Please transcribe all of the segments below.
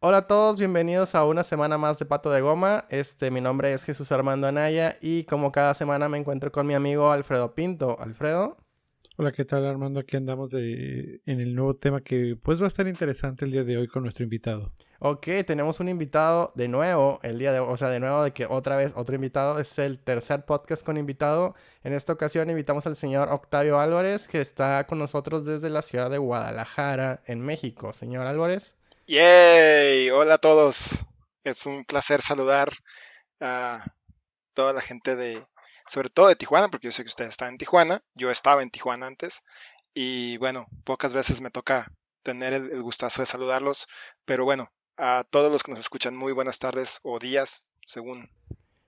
Hola a todos, bienvenidos a una semana más de Pato de Goma. Mi nombre es Jesús Armando Anaya y como cada semana me encuentro con mi amigo Alfredo Pinto. Alfredo, Hola, ¿qué tal, Armando? Aquí andamos en el nuevo tema que pues va a estar interesante el día de hoy con nuestro invitado. ok, tenemos un invitado de nuevo el día de hoy, o sea, de nuevo de que otra vez otro invitado. Es el tercer podcast con invitado. En esta ocasión invitamos al señor Octavio Álvarez, que está con nosotros desde la ciudad de Guadalajara, en México. Señor Álvarez. ¡Yay! Hola a todos. Es un placer saludar a toda la gente sobre todo de Tijuana, porque yo sé que ustedes están en Tijuana. Yo estaba en Tijuana antes y bueno, pocas veces me toca tener el gustazo de saludarlos, pero bueno, a todos los que nos escuchan, muy buenas tardes o días, según.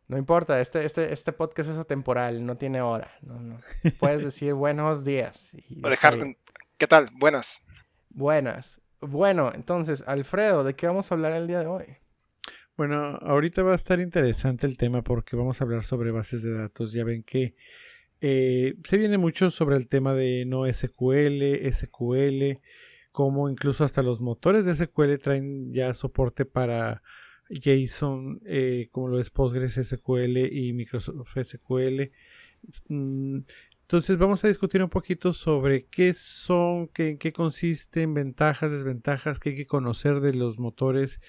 No importa, este podcast es atemporal, no tiene hora. No. Puedes decir buenos días y O está dejar, bien. ¿qué tal? Buenas. Buenas. Bueno, entonces, Alfredo, ¿de qué vamos a hablar el día de hoy? Bueno, ahorita va a estar interesante el tema porque vamos a hablar sobre bases de datos. Ya ven que se viene mucho sobre el tema de no SQL, SQL, como incluso hasta los motores de SQL traen ya soporte para JSON, como lo es Postgres SQL y Microsoft SQL. Mm, Entonces vamos a discutir un poquito sobre qué son, en qué consisten, ventajas, desventajas, qué hay que conocer de los motores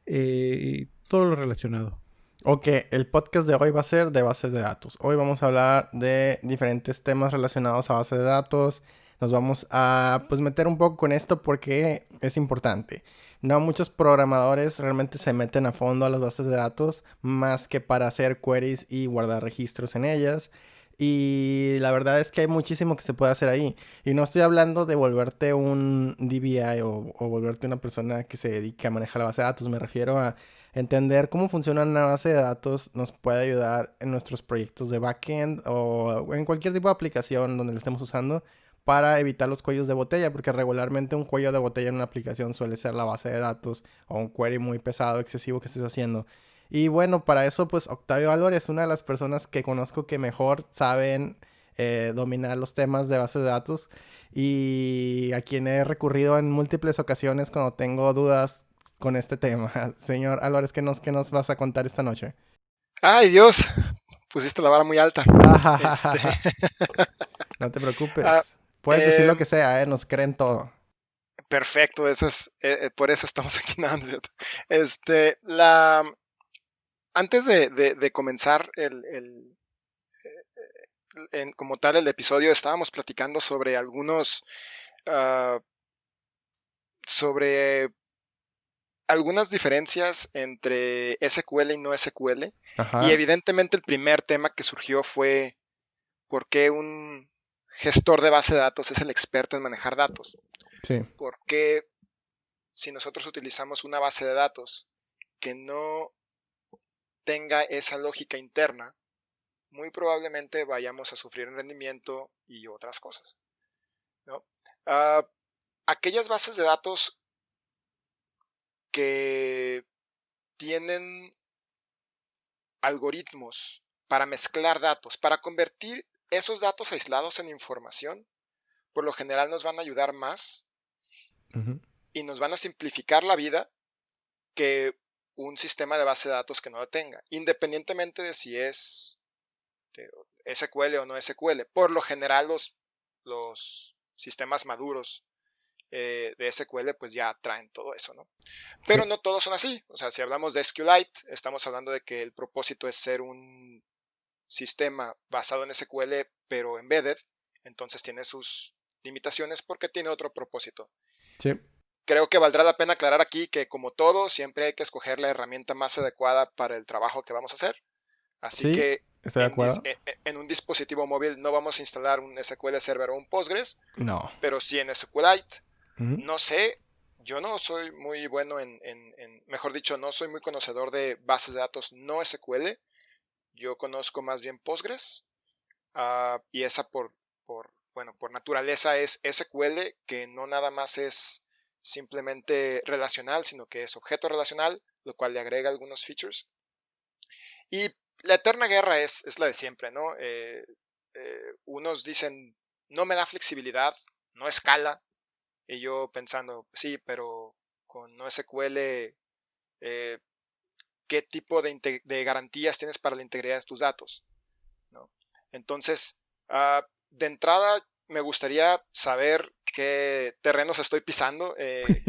y todo lo relacionado. Ok, el podcast de hoy va a ser de bases de datos. Hoy vamos a hablar de diferentes temas relacionados a bases de datos. Nos vamos a pues meter un poco con esto porque es importante. No muchos programadores realmente se meten a fondo a las bases de datos más que para hacer queries y guardar registros en ellas. Y la verdad es que hay muchísimo que se puede hacer ahí. Y no estoy hablando de volverte un DBI o volverte una persona que se dedique a manejar la base de datos. Me refiero a entender cómo funciona una base de datos nos puede ayudar en nuestros proyectos de backend o en cualquier tipo de aplicación donde lo estemos usando para evitar los cuellos de botella, porque regularmente un cuello de botella en una aplicación suele ser la base de datos o un query muy pesado, excesivo que estés haciendo. Y bueno, para eso pues Octavio Álvarez es una de las personas que conozco que mejor saben dominar los temas de bases de datos y a quien he recurrido en múltiples ocasiones cuando tengo dudas con este tema. Señor Álvarez, ¿qué nos vas a contar esta noche? ¡Ay, Dios! Pusiste la vara muy alta. Este, No te ah, preocupes. Puedes decir lo que em, sea, ¿eh? Nos creen todo. Perfecto, eso es, por eso estamos aquí, nada, ¿no es cierto? Este, la, Antes de comenzar como tal el episodio, estábamos platicando sobre ah, sobre algunas diferencias entre SQL y no SQL, y Ajá. evidentemente el primer tema que surgió fue por qué un gestor de base de datos es el experto en manejar datos. Sí. ¿Por qué si nosotros utilizamos una base de datos que no tenga esa lógica interna, muy probablemente vayamos a sufrir en rendimiento y otras cosas, ¿no? Ah, Aquellas bases de datos que tienen algoritmos para mezclar datos, para convertir esos datos aislados en información, por lo general nos van a ayudar más Ujú. y nos van a simplificar la vida que un sistema de base de datos que no lo tenga, independientemente de si es de SQL o no SQL. Por lo general los sistemas maduros de SQL pues ya traen todo eso, ¿no? Sí. Pero no todos son así. O sea, si hablamos de SQLite, estamos hablando de que el propósito es ser un sistema basado en SQL, pero embedded. Entonces tiene sus limitaciones porque tiene otro propósito. Sí. Creo que valdrá la pena aclarar aquí que como todo, siempre hay que escoger la herramienta más adecuada para el trabajo que vamos a hacer. Así Sí, que estoy de acuerdo. en un dispositivo móvil no vamos a instalar un SQL Server o un Postgres, No. pero sí en SQLite. Ujú. No sé, yo no soy muy bueno mejor dicho, no soy muy conocedor de bases de datos no SQL. Yo conozco más bien Postgres, y esa bueno, por naturaleza es SQL, que no nada más es simplemente relacional, sino que es objeto relacional, lo cual le agrega algunos features. Y la eterna guerra es la de siempre, ¿no? Unos dicen, no me da flexibilidad, no escala, y yo pensando, sí, pero con NoSQL eh, qué tipo de garantías tienes para la integridad de tus datos, ¿no? Entonces, de entrada, me gustaría saber qué terrenos estoy pisando.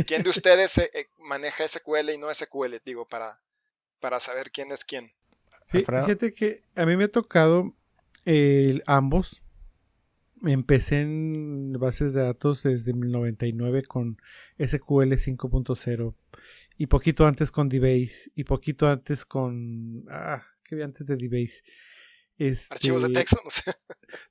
¿Quién de ustedes maneja SQL y no SQL? Digo, para saber quién es quién. Alfredo. Fíjate que a mí me ha tocado ambos. Empecé en bases de datos desde el 99 con SQL 5.0 y poquito antes con DBase y poquito antes con... ¿qué había antes de DBase? Archivos de texto, no sé.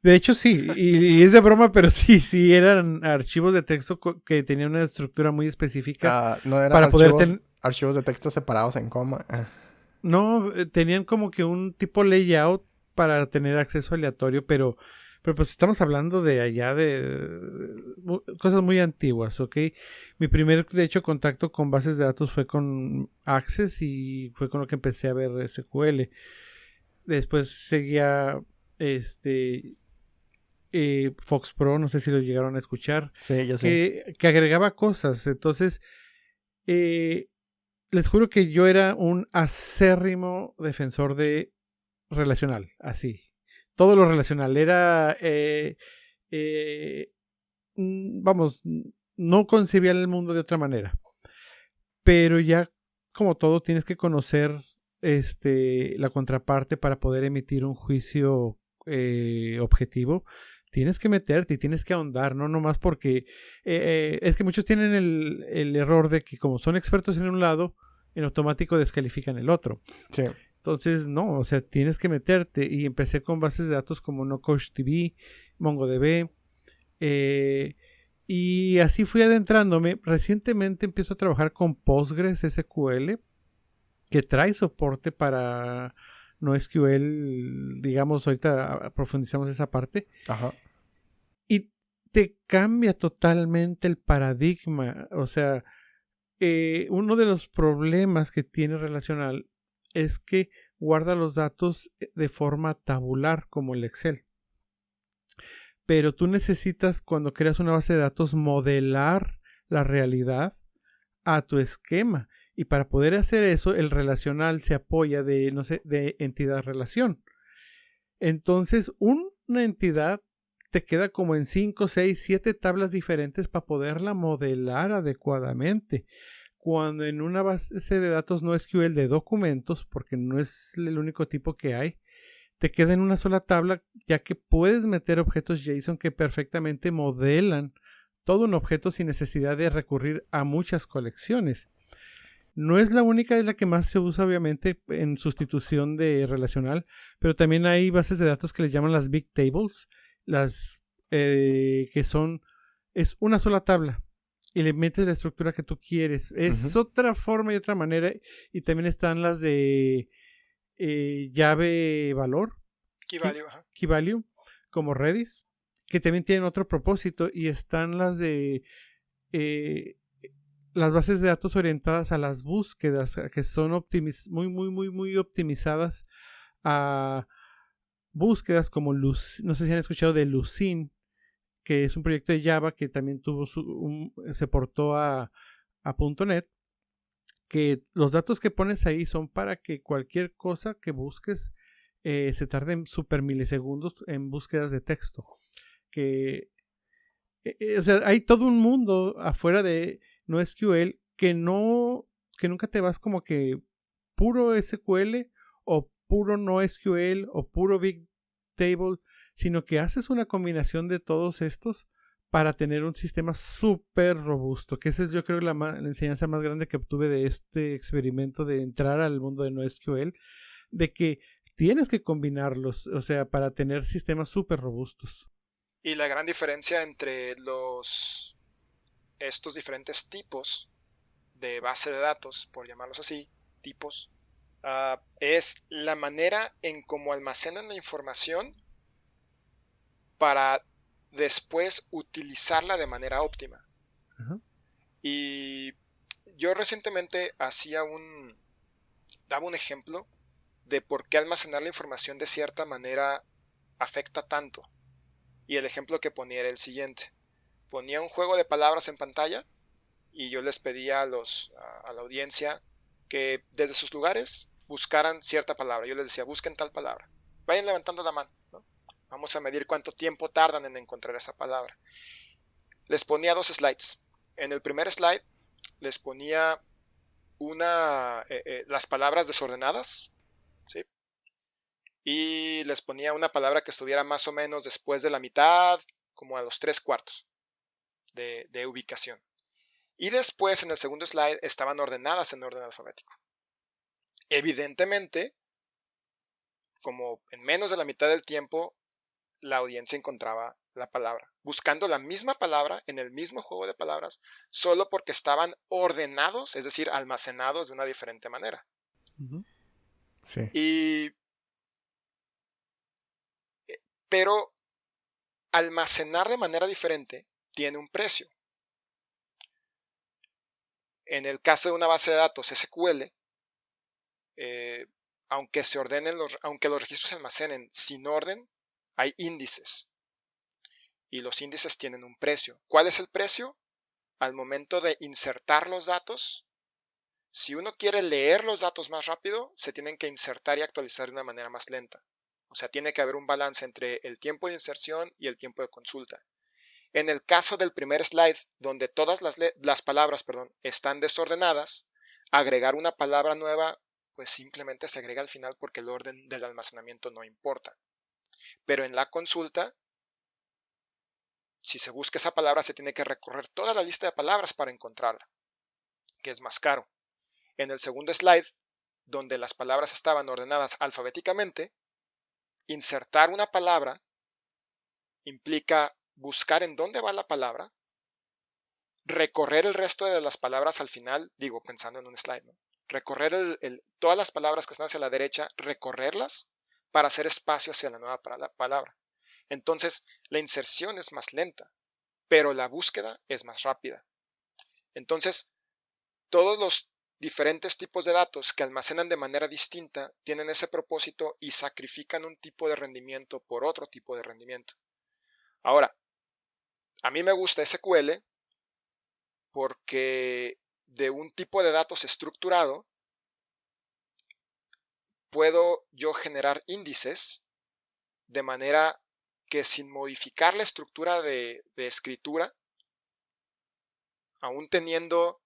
De hecho sí, y es de broma, pero sí eran archivos de texto que tenían una estructura muy específica No eran para poder archivos de texto separados en coma. No, tenían como que un tipo layout para tener acceso aleatorio, pero pues estamos hablando de allá cosas muy antiguas, ¿ok? Mi primer, de hecho, contacto con bases de datos fue con Access y fue con lo que empecé a ver SQL. Después seguía Fox Pro, no sé si lo llegaron a escuchar, Sí, yo sí. que agregaba cosas. Entonces, les juro que yo era un acérrimo defensor de relacional, así. Todo lo relacional era, vamos, no concebía el mundo de otra manera. Pero ya, como todo, tienes que conocer la contraparte para poder emitir un juicio objetivo. Tienes que meterte y tienes que ahondar, no nomás porque es que muchos tienen el error de que como son expertos en un lado, en automático descalifican el otro. Sí. Entonces, no, o sea, tienes que meterte y empecé con bases de datos como NoCoachDB, MongoDB, y así fui adentrándome. Recientemente empiezo a trabajar con Postgres SQL, que trae soporte para NoSQL, digamos, ahorita profundizamos esa parte. Ajá. Y te cambia totalmente el paradigma. O sea, uno de los problemas que tiene relacional es que guarda los datos de forma tabular como el Excel. Pero tú necesitas, cuando creas una base de datos, modelar la realidad a tu esquema. Y para poder hacer eso, el relacional se apoya de, no sé, de entidad-relación. Entonces, una entidad te queda como en 5, 6, 7 tablas diferentes para poderla modelar adecuadamente. Cuando en una base de datos no SQL de documentos, porque no es el único tipo que hay, te queda en una sola tabla, ya que puedes meter objetos JSON que perfectamente modelan todo un objeto sin necesidad de recurrir a muchas colecciones. No es la única, es la que más se usa obviamente en sustitución de relacional, pero también hay bases de datos que les llaman las Big Tables, las que son, es una sola tabla y le metes la estructura que tú quieres. Es otra forma y otra manera. Y también están las de llave valor, Key Value, como Redis, que también tienen otro propósito. Y están las de las bases de datos orientadas a las búsquedas, que son muy optimizadas a búsquedas como no sé si han escuchado de Lucene, que es un proyecto de Java que también se portó a .NET, que los datos que pones ahí son para que cualquier cosa que busques se tarde en super milisegundos en búsquedas de texto. O sea, hay todo un mundo afuera de NoSQL que nunca te vas como que puro SQL o puro NoSQL o puro Big Table, sino que haces una combinación de todos estos para tener un sistema súper robusto, que esa es yo creo la enseñanza más grande que obtuve de este experimento de entrar al mundo de NoSQL, de que tienes que combinarlos, o sea, para tener sistemas súper robustos. Y la gran diferencia entre estos diferentes tipos de base de datos, por llamarlos así, tipos, es la manera en cómo almacenan la información para después utilizarla de manera óptima. Ajá. Y yo recientemente daba un ejemplo de por qué almacenar la información de cierta manera afecta tanto. Y el ejemplo que ponía era el siguiente. Ponía un juego de palabras en pantalla y yo les pedía a la audiencia que desde sus lugares buscaran cierta palabra. Yo les decía, busquen tal palabra. Vayan levantando la mano, ¿no? Vamos a medir cuánto tiempo tardan en encontrar esa palabra. Les ponía 2 slides. En el primer slide les ponía las palabras desordenadas, ¿sí? Y les ponía una palabra que estuviera más o menos después de la mitad, como a los 3/4 de ubicación. Y después, en el segundo slide, estaban ordenadas en orden alfabético. Evidentemente, como en menos de la mitad del tiempo, la audiencia encontraba la palabra, buscando la misma palabra en el mismo juego de palabras, solo porque estaban ordenados, es decir, almacenados de una diferente manera. Sí. Pero almacenar de manera diferente tiene un precio. En el caso de una base de datos SQL, aunque los registros se almacenen sin orden, hay índices. Y los índices tienen un precio. ¿Cuál es el precio? Al momento de insertar los datos, si uno quiere leer los datos más rápido, se tienen que insertar y actualizar de una manera más lenta. O sea, tiene que haber un balance entre el tiempo de inserción y el tiempo de consulta. En el caso del primer slide, donde todas las palabras están desordenadas, agregar una palabra nueva, pues simplemente se agrega al final porque el orden del almacenamiento no importa. Pero en la consulta, si se busca esa palabra, se tiene que recorrer toda la lista de palabras para encontrarla, que es más caro. En el segundo slide, donde las palabras estaban ordenadas alfabéticamente, insertar una palabra implica buscar en dónde va la palabra, recorrer el resto de las palabras al final, digo, pensando en un slide, ¿no? Recorrer todas las palabras que están hacia la derecha, recorrerlas para hacer espacio hacia la nueva palabra. Entonces, la inserción es más lenta, pero la búsqueda es más rápida. Entonces, todos los diferentes tipos de datos que almacenan de manera distinta tienen ese propósito y sacrifican un tipo de rendimiento por otro tipo de rendimiento. Ahora, a mí me gusta SQL porque de un tipo de datos estructurado puedo yo generar índices de manera que sin modificar la estructura de escritura, aún teniendo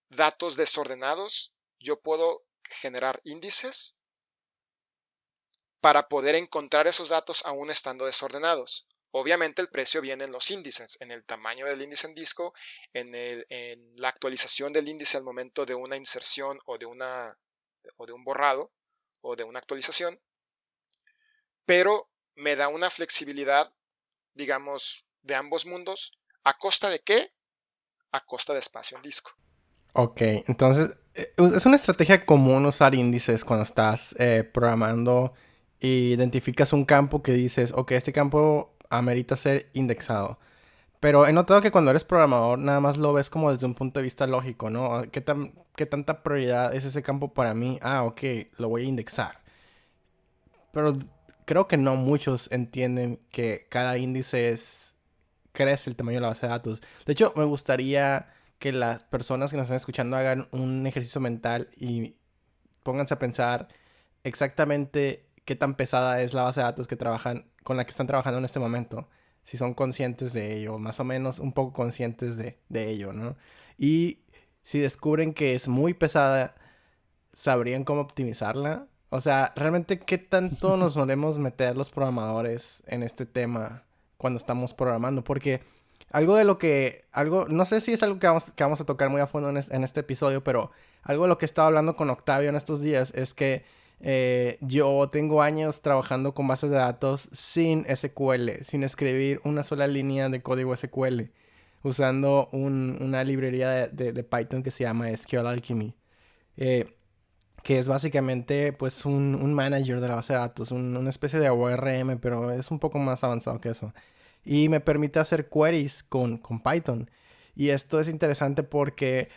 datos desordenados, yo puedo generar índices para poder encontrar esos datos aún estando desordenados. Obviamente el precio viene en los índices, en el tamaño del índice en disco, en la actualización del índice al momento de una inserción o de un borrado o de una actualización, pero me da una flexibilidad, digamos, de ambos mundos. ¿A costa de qué? A costa de espacio en disco. Ok, entonces es una estrategia común usar índices cuando estás programando y identificas un campo que dices, ok, este campo amerita ser indexado. Pero he notado que cuando eres programador nada más lo ves como desde un punto de vista lógico, ¿no? ¿Qué tanta prioridad es ese campo para mí? Ah, ok, lo voy a indexar. Pero creo que no muchos entienden que cada índice crece el tamaño de la base de datos. De hecho, me gustaría que las personas que nos están escuchando hagan un ejercicio mental y pónganse a pensar exactamente qué tan pesada es la base de datos con la que están trabajando en este momento. Si son conscientes de ello, más o menos un poco conscientes de ello, ¿no? Y si descubren que es muy pesada, ¿sabrían cómo optimizarla? O sea, realmente, ¿qué tanto nos solemos meter los programadores en este tema cuando estamos programando? Porque no sé si es algo que vamos a tocar muy a fondo en este episodio, pero algo de lo que he estado hablando con Octavio en estos días es que yo tengo años trabajando con bases de datos sin SQL, sin escribir una sola línea de código SQL, usando una librería de Python que se llama SQL Alchemy. Eh, que es básicamente pues un manager de la base de datos, una especie de ORM, pero es un poco más avanzado que eso. Y me permite hacer queries con Python. Y esto es interesante porque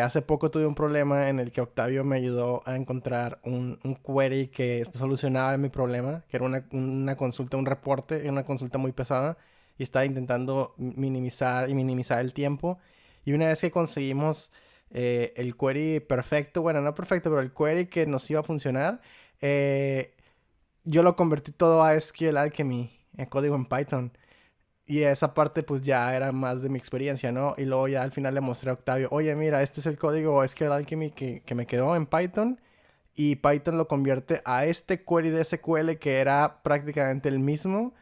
hace poco tuve un problema en el que Octavio me ayudó a encontrar un query que solucionaba mi problema, que era una consulta, un reporte, una consulta muy pesada. Y estaba intentando minimizar el tiempo. Y una vez que conseguimos el query perfecto, bueno, no perfecto, pero el query que nos iba a funcionar, yo lo convertí todo a SQL Alchemy, en código en Python. Y esa parte pues ya era más de mi experiencia, ¿no? Y luego ya al final le mostré a Octavio, oye, mira, este es el código SQL Alchemy que me quedó en Python. Y Python lo convierte a este query de SQL que era prácticamente el mismo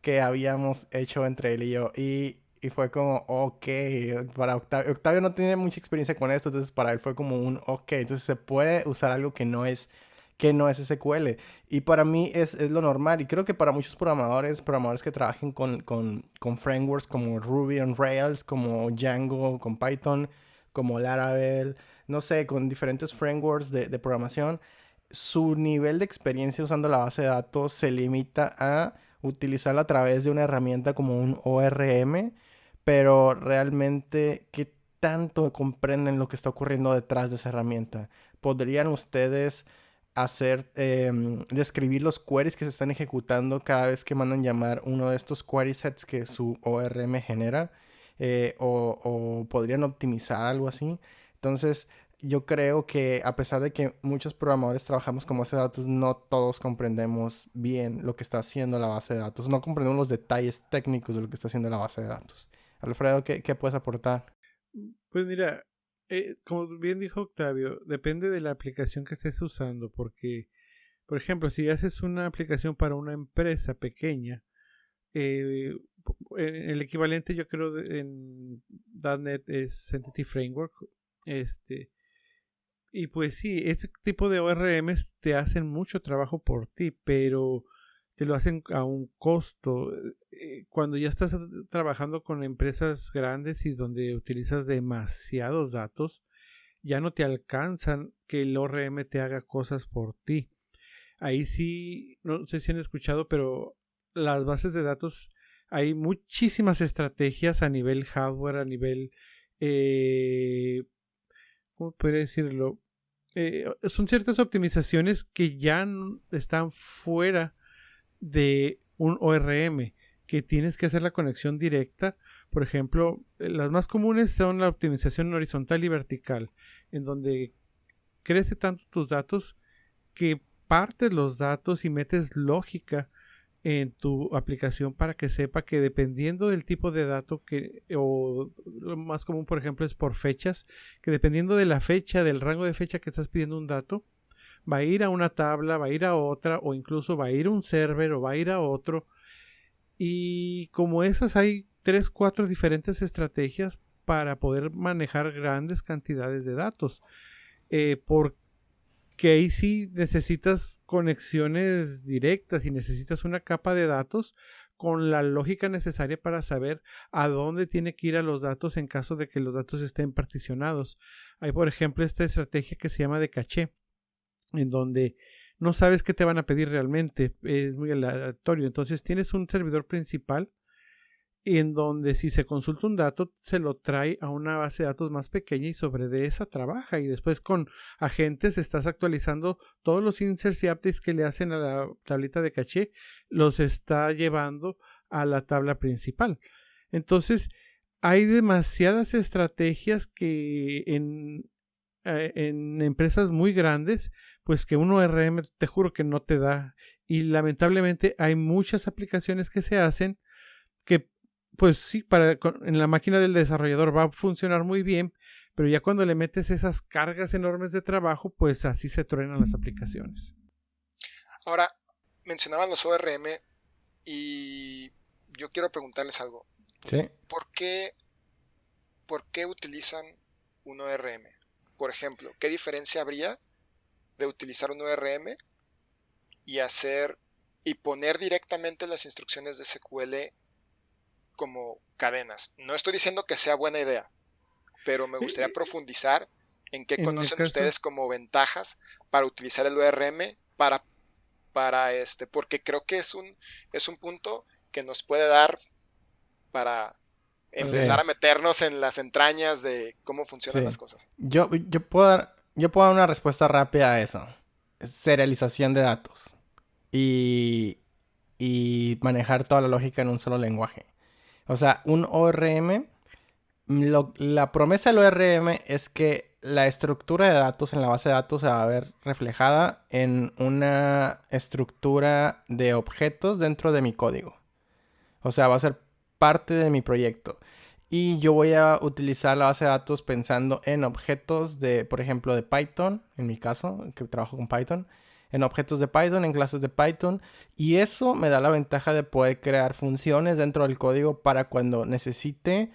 que habíamos hecho entre él y yo. Y fue como, ok, para Octavio. Octavio no tiene mucha experiencia con esto, entonces para él fue como un, ok, entonces se puede usar algo que no es SQL. Y para mí es lo normal. Y creo que para muchos programadores que trabajen con frameworks como Ruby on Rails, como Django, con Python, como Laravel, no sé, con diferentes frameworks de programación, su nivel de experiencia usando la base de datos se limita a utilizarla a través de una herramienta como un ORM, pero realmente, ¿qué tanto comprenden lo que está ocurriendo detrás de esa herramienta? ¿Podrían ustedes describir los queries que se están ejecutando cada vez que mandan llamar uno de estos query sets que su ORM genera? O podrían optimizar algo así. Entonces, yo creo que a pesar de que muchos programadores trabajamos con base de datos, no todos comprendemos bien lo que está haciendo la base de datos. No comprendemos los detalles técnicos de lo que está haciendo la base de datos. Alfredo, ¿qué puedes aportar? Pues mira, como bien dijo Octavio, depende de la aplicación que estés usando, porque, por ejemplo, si haces una aplicación para una empresa pequeña, eh, el equivalente yo creo en .NET es Entity Framework, este, y pues sí, este tipo de ORMs te hacen mucho trabajo por ti, pero te lo hacen a un costo. Cuando ya estás trabajando con empresas grandes y donde utilizas demasiados datos, ya no te alcanzan que el ORM te haga cosas por ti. Ahí sí, no sé si han escuchado, pero las bases de datos, hay muchísimas estrategias a nivel hardware, a nivel, ¿cómo podría decirlo? Son ciertas optimizaciones que ya están fuera de un ORM, que tienes que hacer la conexión directa. Por ejemplo, las más comunes son la optimización horizontal y vertical, en donde crece tanto tus datos que partes los datos y metes lógica en tu aplicación para que sepa que dependiendo del tipo de dato o lo más común por ejemplo es por fechas, que dependiendo de la fecha, del rango de fecha que estás pidiendo un dato, va a ir a una tabla, va a ir a otra o incluso va a ir a un server o va a ir a otro. Y como esas hay 3, 4 diferentes estrategias para poder manejar grandes cantidades de datos. Porque ahí sí necesitas conexiones directas y necesitas una capa de datos con la lógica necesaria para saber a dónde tiene que ir a los datos en caso de que los datos estén particionados. Hay, por ejemplo, esta estrategia que se llama de caché, en donde no sabes qué te van a pedir realmente, es muy aleatorio. Entonces tienes un servidor principal en donde si se consulta un dato se lo trae a una base de datos más pequeña y sobre de esa trabaja, y después con agentes estás actualizando todos los inserts y updates que le hacen a la tablita de caché, los está llevando a la tabla principal. Entonces hay demasiadas estrategias que en empresas muy grandes, pues que un ORM te juro que no te da, y lamentablemente hay muchas aplicaciones que se hacen que pues sí, en la máquina del desarrollador va a funcionar muy bien, pero ya cuando le metes esas cargas enormes de trabajo, pues así se truenan las aplicaciones. Ahora, mencionaban los ORM y yo quiero preguntarles algo. Sí. ¿Por qué utilizan un ORM? Por ejemplo, ¿qué diferencia habría de utilizar un ORM y poner directamente las instrucciones de SQL como cadenas? No estoy diciendo que sea buena idea, pero me gustaría profundizar en qué conocen ustedes como ventajas para utilizar el ORM porque creo que es un punto que nos puede dar para empezar a meternos en las entrañas de cómo funcionan las cosas. Yo puedo dar una respuesta rápida a eso. Serialización de datos. Y manejar toda la lógica en un solo lenguaje. O sea, un ORM, la promesa del ORM es que la estructura de datos en la base de datos se va a ver reflejada en una estructura de objetos dentro de mi código. O sea, va a ser parte de mi proyecto. Y yo voy a utilizar la base de datos pensando en objetos de, por ejemplo, de Python, en mi caso, que trabajo con Python, en objetos de Python, en clases de Python. Y eso me da la ventaja de poder crear funciones dentro del código para cuando necesite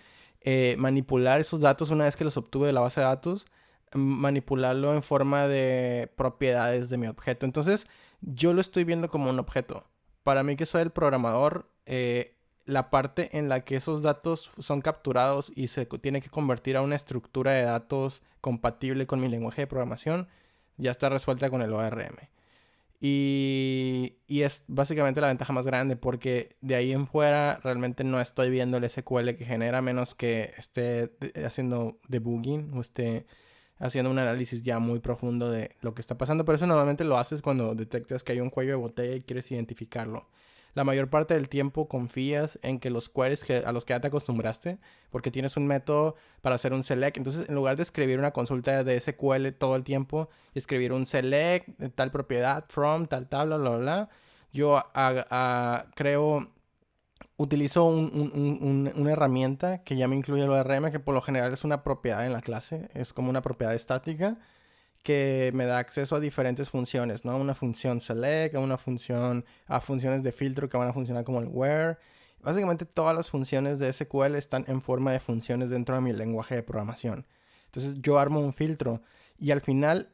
manipular esos datos una vez que los obtuve de la base de datos, manipularlo en forma de propiedades de mi objeto. Entonces, yo lo estoy viendo como un objeto. Para mí que soy el programador, la parte en la que esos datos son capturados y se tiene que convertir a una estructura de datos compatible con mi lenguaje de programación, ya está resuelta con el ORM. Y es básicamente la ventaja más grande porque de ahí en fuera realmente no estoy viendo el SQL que genera, menos que esté haciendo debugging o esté haciendo un análisis ya muy profundo de lo que está pasando. Pero eso normalmente lo haces cuando detectas que hay un cuello de botella y quieres identificarlo. La mayor parte del tiempo confías en que los queries a los que ya te acostumbraste, porque tienes un método para hacer un select. Entonces, en lugar de escribir una consulta de SQL todo el tiempo, escribir un select de tal propiedad, from, tal tabla, bla, bla, bla, yo utilizo una herramienta que ya me incluye el ORM, que por lo general es una propiedad en la clase, es como una propiedad estática que me da acceso a diferentes funciones, ¿no? Una función select, a funciones de filtro que van a funcionar como el where. Básicamente todas las funciones de SQL están en forma de funciones dentro de mi lenguaje de programación. Entonces yo armo un filtro y al final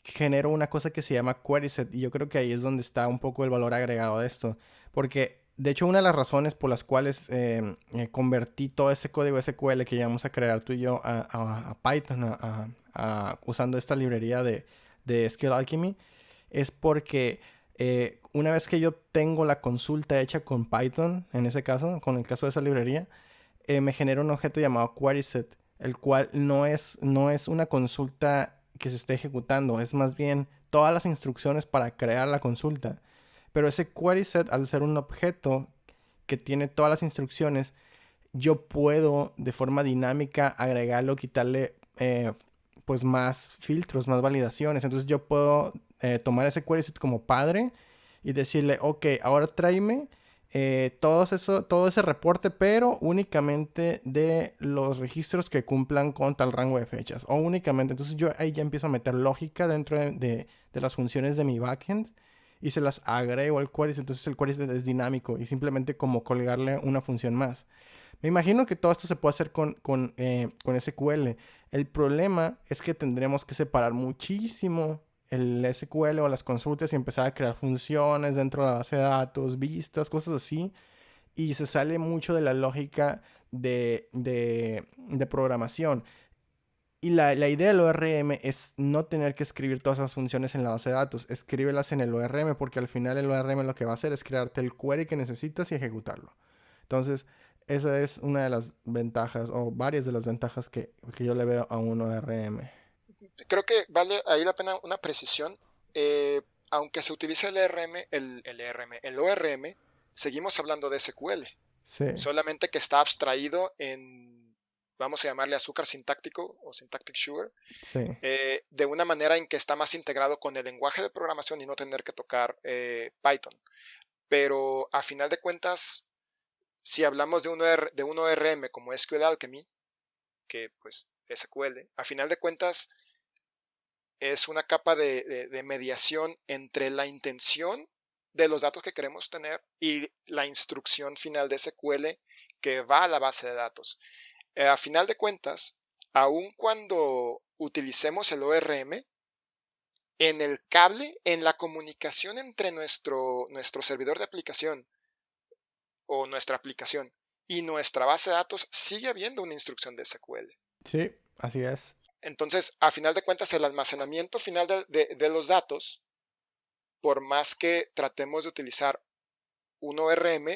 genero una cosa que se llama query set, y yo creo que ahí es donde está un poco el valor agregado de esto, porque de hecho una de las razones por las cuales convertí todo ese código SQL que íbamos a crear tú y yo a Python, usando esta librería de SQL Alchemy, es porque una vez que yo tengo la consulta hecha con Python, en ese caso, con el caso de esa librería, me genera un objeto llamado querySet, el cual no es una consulta que se esté ejecutando, es más bien todas las instrucciones para crear la consulta. Pero ese querySet, al ser un objeto que tiene todas las instrucciones, yo puedo de forma dinámica agregarlo, quitarle pues más filtros, más validaciones. Entonces yo puedo tomar ese querySet como padre y decirle, ok, ahora tráeme todo ese reporte, pero únicamente de los registros que cumplan con tal rango de fechas. O únicamente, entonces yo ahí ya empiezo a meter lógica dentro de las funciones de mi backend y se las agrego al query. Entonces el query es dinámico y simplemente como colgarle una función más. Me imagino que todo esto se puede hacer con SQL. El problema es que tendremos que separar muchísimo el SQL o las consultas y empezar a crear funciones dentro de la base de datos, vistas, cosas así. Y se sale mucho de la lógica de programación. Y la idea del ORM es no tener que escribir todas esas funciones en la base de datos. Escríbelas en el ORM porque al final el ORM lo que va a hacer es crearte el query que necesitas y ejecutarlo. Entonces, esa es una de las ventajas o varias de las ventajas que yo le veo a un ORM. Creo que vale ahí la pena una precisión. Eh, Aunque se utilice el ORM, seguimos hablando de SQL. Sí, Solamente que está abstraído en, vamos a llamarle azúcar sintáctico o syntactic sugar, sí, de una manera en que está más integrado con el lenguaje de programación y no tener que tocar Python. Pero a final de cuentas, si hablamos de un ORM como SQL Alchemy, que pues SQL, a final de cuentas es una capa de mediación entre la intención de los datos que queremos tener y la instrucción final de SQL que va a la base de datos. A final de cuentas, aun cuando utilicemos el ORM, en el cable, en la comunicación entre nuestro servidor de aplicación o nuestra aplicación y nuestra base de datos, sigue habiendo una instrucción de SQL. sí, así es. Entonces, a final de cuentas, el almacenamiento final de los datos, por más que tratemos de utilizar un ORM,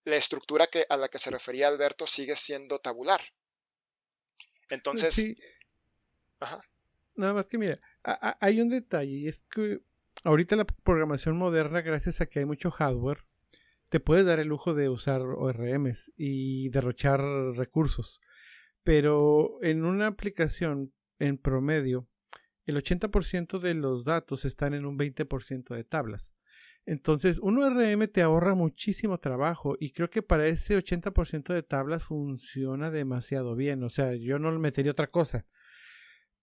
la estructura a la que se refería Alberto sigue siendo tabular. Entonces, Sí, ajá, nada más que mira, hay un detalle y es que ahorita la programación moderna, gracias a que hay mucho hardware, te puedes dar el lujo de usar ORMs y derrochar recursos. Pero en una aplicación en promedio, el 80% de los datos están en un 20% de tablas. Entonces, un ORM te ahorra muchísimo trabajo y creo que para ese 80% de tablas funciona demasiado bien. O sea, yo no le metería otra cosa.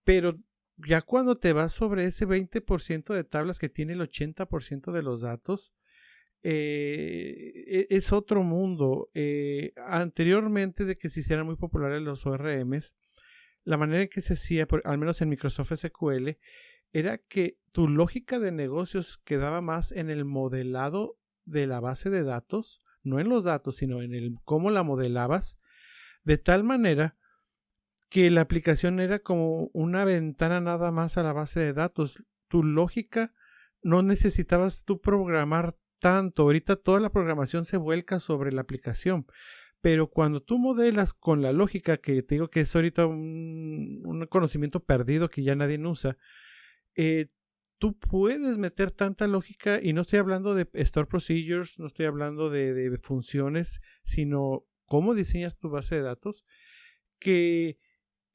Pero ya cuando te vas sobre ese 20% de tablas que tiene el 80% de los datos, es otro mundo. Anteriormente de que se hicieran muy populares los ORMs, la manera en que se hacía, al menos en Microsoft SQL, era que tu lógica de negocios quedaba más en el modelado de la base de datos, no en los datos, sino en el cómo la modelabas, de tal manera que la aplicación era como una ventana nada más a la base de datos. Tu lógica no necesitabas tú programar tanto. Ahorita toda la programación se vuelca sobre la aplicación. Pero cuando tú modelas con la lógica, que te digo que es ahorita un conocimiento perdido que ya nadie usa, tú puedes meter tanta lógica, y no estoy hablando de store procedures, no estoy hablando de funciones, sino cómo diseñas tu base de datos, que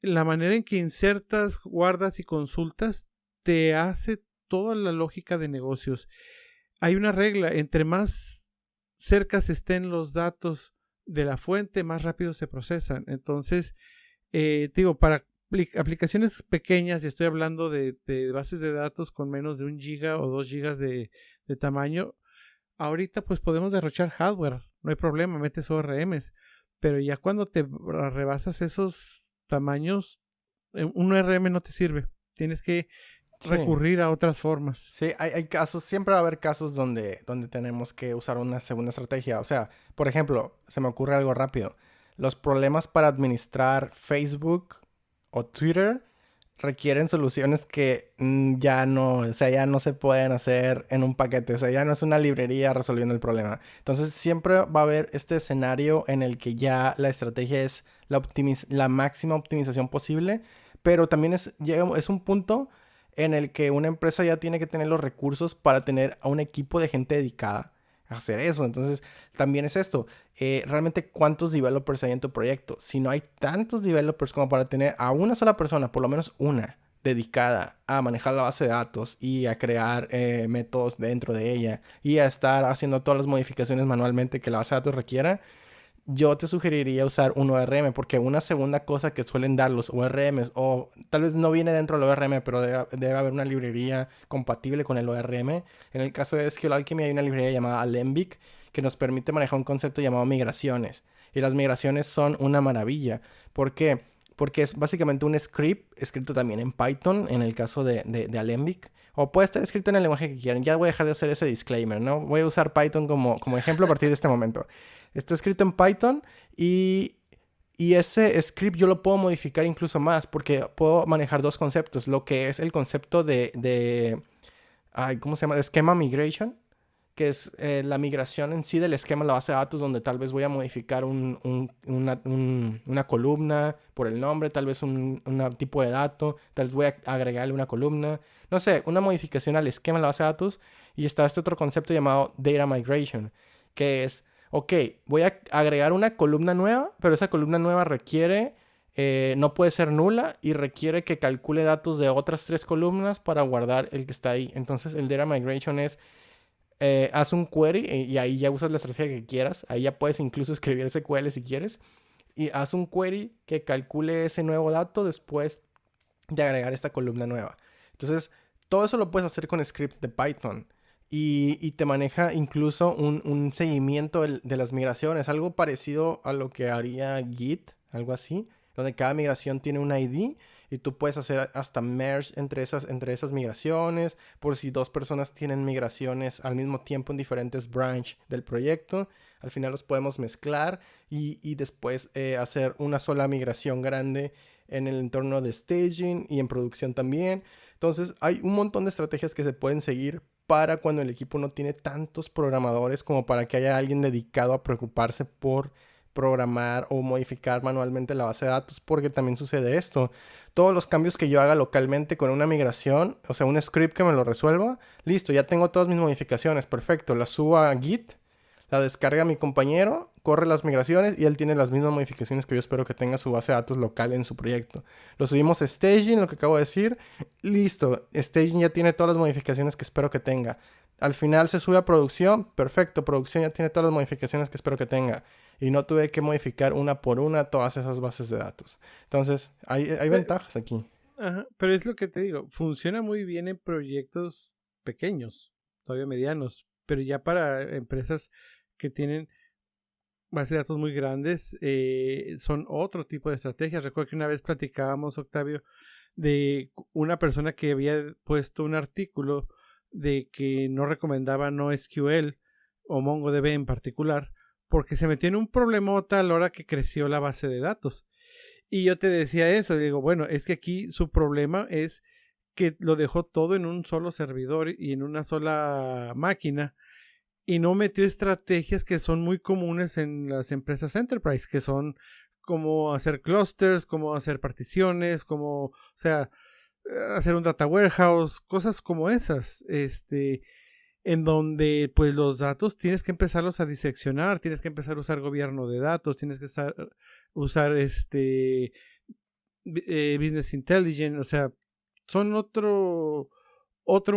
la manera en que insertas, guardas y consultas te hace toda la lógica de negocios. Hay una regla, entre más cerca estén los datos de la fuente, más rápido se procesan. Entonces, digo, para aplicaciones pequeñas, y estoy hablando de bases de datos con menos de 1 giga o 2 gigas de tamaño, ahorita pues podemos derrochar hardware, no hay problema, metes ORMs, pero ya cuando te rebasas esos tamaños, un ORM no te sirve, tienes que recurrir a otras formas. Sí, hay casos, siempre va a haber casos donde tenemos que usar una segunda estrategia. O sea, por ejemplo, se me ocurre algo rápido. Los problemas para administrar Facebook o Twitter requieren soluciones que ya no se pueden hacer en un paquete. O sea, ya no es una librería resolviendo el problema. Entonces, siempre va a haber este escenario en el que ya la estrategia es la máxima optimización posible, pero también es un punto en el que una empresa ya tiene que tener los recursos para tener a un equipo de gente dedicada a hacer eso. Entonces, también es esto. Realmente, ¿cuántos developers hay en tu proyecto? Si no hay tantos developers como para tener a una sola persona, por lo menos una, dedicada a manejar la base de datos y a crear métodos dentro de ella y a estar haciendo todas las modificaciones manualmente que la base de datos requiera, yo te sugeriría usar un ORM, porque una segunda cosa que suelen dar los ORMs, o tal vez no viene dentro del ORM, pero debe haber una librería compatible con el ORM. En el caso de SQLAlchemy hay una librería llamada Alembic que nos permite manejar un concepto llamado migraciones. Y las migraciones son una maravilla. ¿Por qué? Porque es básicamente un script escrito también en Python, en el caso de Alembic. O puede estar escrito en el lenguaje que quieran. Ya voy a dejar de hacer ese disclaimer, ¿no? Voy a usar Python como ejemplo a partir de este momento. Está escrito en Python y ese script yo lo puedo modificar incluso más porque puedo manejar dos conceptos. Lo que es el concepto ¿cómo se llama? De schema migration, que es la migración en sí del esquema de la base de datos, donde tal vez voy a modificar una columna por el nombre, tal vez un tipo de dato, tal vez voy a agregarle una columna. No sé, una modificación al esquema de la base de datos. Y está este otro concepto llamado data migration, que es, ok, voy a agregar una columna nueva, pero esa columna nueva requiere, no puede ser nula y requiere que calcule datos de otras 3 columnas para guardar el que está ahí. Entonces el data migration es, haz un query y ahí ya usas la estrategia que quieras. Ahí ya puedes incluso escribir SQL si quieres. Y haz un query que calcule ese nuevo dato después de agregar esta columna nueva. Entonces, todo eso lo puedes hacer con scripts de Python. Y te maneja incluso un seguimiento de las migraciones. Algo parecido a lo que haría Git, algo así. Donde cada migración tiene un ID. Y tú puedes hacer hasta merge entre esas migraciones. Por si 2 personas tienen migraciones al mismo tiempo en diferentes branch del proyecto. Al final los podemos mezclar. Y después hacer una sola migración grande en el entorno de staging y en producción también. Entonces hay un montón de estrategias que se pueden seguir para cuando el equipo no tiene tantos programadores como para que haya alguien dedicado a preocuparse por programar o modificar manualmente la base de datos, porque también sucede esto. Todos los cambios que yo haga localmente con una migración, o sea, un script que me lo resuelva, listo, ya tengo todas mis modificaciones, perfecto, las subo a Git, La descarga mi compañero, corre las migraciones y él tiene las mismas modificaciones que yo espero que tenga su base de datos local en su proyecto. Lo subimos a staging, lo que acabo de decir. Listo, staging ya tiene todas las modificaciones que espero que tenga. Al final se sube a producción, perfecto, producción ya tiene todas las modificaciones que espero que tenga. Y no tuve que modificar una por una todas esas bases de datos. Entonces, hay ventajas aquí. Ajá, pero es lo que te digo, funciona muy bien en proyectos pequeños, todavía medianos, pero ya para empresas que tienen bases de datos muy grandes, son otro tipo de estrategias. Recuerdo que una vez platicábamos, Octavio, de una persona que había puesto un artículo de que no recomendaba NoSQL o MongoDB en particular, porque se metió en un problemota a la hora que creció la base de datos. Y yo te decía eso, digo, bueno, es que aquí su problema es que lo dejó todo en un solo servidor y en una sola máquina y no metió estrategias que son muy comunes en las empresas enterprise, que son como hacer clusters, como hacer particiones, como, o sea, hacer un data warehouse, cosas como esas, en donde pues los datos tienes que empezarlos a diseccionar, tienes que empezar a usar gobierno de datos, tienes que usar business intelligence, o sea, son otro